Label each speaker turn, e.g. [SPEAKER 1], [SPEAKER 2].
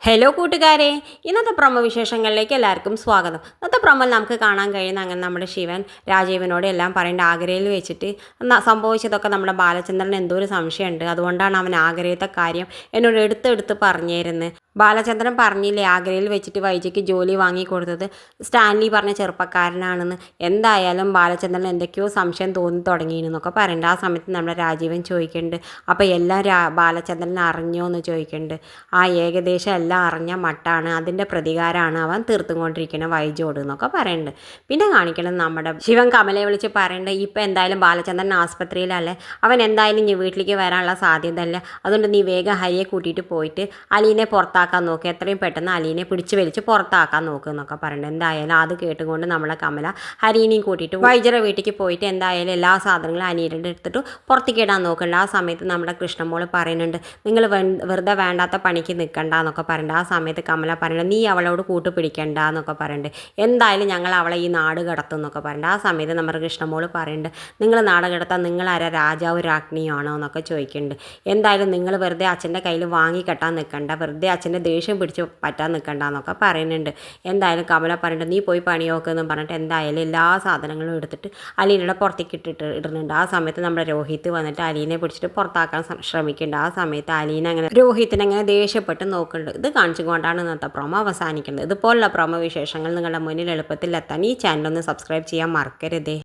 [SPEAKER 1] Hello കൂട്ടുകാരെ, ഇന്നത്തെ promo വിശേഷങ്ങളിലേക്ക് എല്ലാവർക്കും സ്വാഗതം. ഇന്നത്തെ പ്രൊമോയിൽ നമുക്ക് കാണാൻ കഴിയുന്ന അങ്ങനെ നമ്മുടെ ശിവൻ രാജീവനോട് എല്ലാം പറയേണ്ട ആഗ്രയിൽ വെച്ചിട്ട് സംഭവിച്ചതൊക്കെ നമ്മുടെ ബാലചന്ദ്രൻ എന്തോ ഒരു സംശയമുണ്ട്. അതുകൊണ്ടാണ് അവൻ ആഗ്രഹത്തെ കാര്യം എന്നോട് എടുത്തെടുത്ത് പറഞ്ഞിരുന്നത്. ബാലചന്ദ്രൻ പറഞ്ഞില്ലേ ആഗ്രയിൽ വെച്ചിട്ട് വൈജയ്ക്ക് ജോലി വാങ്ങിക്കൊടുത്തത് സ്റ്റാൻലി പറഞ്ഞ ചെറുപ്പക്കാരനാണെന്ന്. എന്തായാലും ബാലചന്ദ്രൻ എന്തൊക്കെയോ സംശയം തോന്നി തുടങ്ങിയെന്നൊക്കെ പറയുന്നുണ്ട്. ആ സമയത്ത് നമ്മുടെ രാജീവൻ ചോദിക്കുന്നുണ്ട്, അപ്പോൾ എല്ലാം ബാലചന്ദ്രൻ അറിഞ്ഞോ എന്ന് ചോദിക്കുന്നുണ്ട്. ആ ഏകദേശം എല്ലാം അറിഞ്ഞ മട്ടാണ്, അതിൻ്റെ പ്രതികാരമാണ് അവൻ തീർത്തുകൊണ്ടിരിക്കുന്നത് വൈജോട് എന്നൊക്കെ പറയുന്നുണ്ട്. പിന്നെ കാണിക്കണം നമ്മുടെ ശിവൻ കമലയെ വിളിച്ച് പറയുന്നുണ്ട്, ഇപ്പം എന്തായാലും ബാലചന്ദ്രൻ ആസ്പത്രിയിലല്ലേ, അവൻ എന്തായാലും ഇനി വീട്ടിലേക്ക് വരാനുള്ള സാധ്യത അല്ല. അതുകൊണ്ട് നീ വേഗം ഹരിയെ കൂട്ടിയിട്ട് പോയിട്ട് അലീനെ പുറത്താക്കാൻ നോക്കുക, എത്രയും പെട്ടെന്ന് അലീനെ പിടിച്ച് വലിച്ച് പുറത്താക്കാൻ നോക്കുക എന്നൊക്കെ പറയുന്നുണ്ട്. എന്തായാലും അത് കേട്ടുകൊണ്ട് നമ്മളെ കമല ഹരീനെയും കൂട്ടിയിട്ട് വൈജയുടെ വീട്ടിലേക്ക് പോയിട്ട് എന്തായാലും എല്ലാ സാധനങ്ങളും അനിയരുടെ എടുത്തിട്ട് പുറത്തേക്ക് ഇടാൻ നോക്കുന്നുണ്ട്. ആ സമയത്ത് നമ്മുടെ കൃഷ്ണമോൾ പറയുന്നുണ്ട്, നിങ്ങൾ വെറുതെ വേണ്ടാത്ത പണിക്ക് നിൽക്കണ്ട എന്നൊക്കെ പറയുന്നുണ്ട്. ആ സമയത്ത് കമല പറയുന്നുണ്ട്, നീ അവളോട് കൂട്ട് പിടിക്കണ്ട എന്നൊക്കെ പറയുന്നുണ്ട്. എന്തായാലും ഞങ്ങൾ അവളെ ഈ നാട് കടത്തും എന്നൊക്കെ പറയുന്നുണ്ട്. ആ സമയത്ത് നമ്മുടെ കൃഷ്ണമോൾ പറയുന്നുണ്ട്, നിങ്ങൾ നാട് കടത്താൻ നിങ്ങളാരാ രാജാവ് രാജ്ഞിയോ ആണോ എന്നൊക്കെ ചോദിക്കുന്നുണ്ട്. എന്തായാലും നിങ്ങൾ വെറുതെ അച്ഛൻ്റെ കയ്യിൽ വാങ്ങിക്കെട്ടാൻ നിൽക്കണ്ട, വെറുതെ അച്ഛൻ്റെ ദേഷ്യം പിടിച്ച് പറ്റാൻ നിൽക്കണ്ട എന്നൊക്കെ പറയുന്നുണ്ട്. എന്തായാലും കമല പറയുന്നുണ്ട്, നീ പോയി പണി നോക്കുമെന്ന് പറഞ്ഞിട്ട് എന്തായാലും എല്ലാ സാധനങ്ങളും എടുത്തിട്ട് അലീനയുടെ പുറത്തേക്ക് ഇടുന്നുണ്ട്. ആ സമയത്ത് നമ്മുടെ രോഹിത് വന്നിട്ട് അലീനെ പിടിച്ചിട്ട് പുറത്താക്കാൻ ശ്രമിക്കുന്നുണ്ട്. ആ സമയത്ത് അലീന അങ്ങനെ രോഹിത്തിനെ അങ്ങനെ ദേഷ്യപ്പെട്ട് നോക്കുന്നുണ്ട്. ഇത് കാണിച്ചുകൊണ്ടാണ് ഇന്നത്തെ പ്രൊമോ അവസാനിക്കുന്നത്. ഇതുപോലുള്ള പ്രൊമോ വിശേഷങ്ങൾ നിങ്ങളുടെ മുന്നിൽ എളുപ്പത്തിൽ എത്താൻ ഈ ചാനൽ ഒന്ന് സബ്സ്ക്രൈബ് ചെയ്യാൻ മറക്കരുതേ.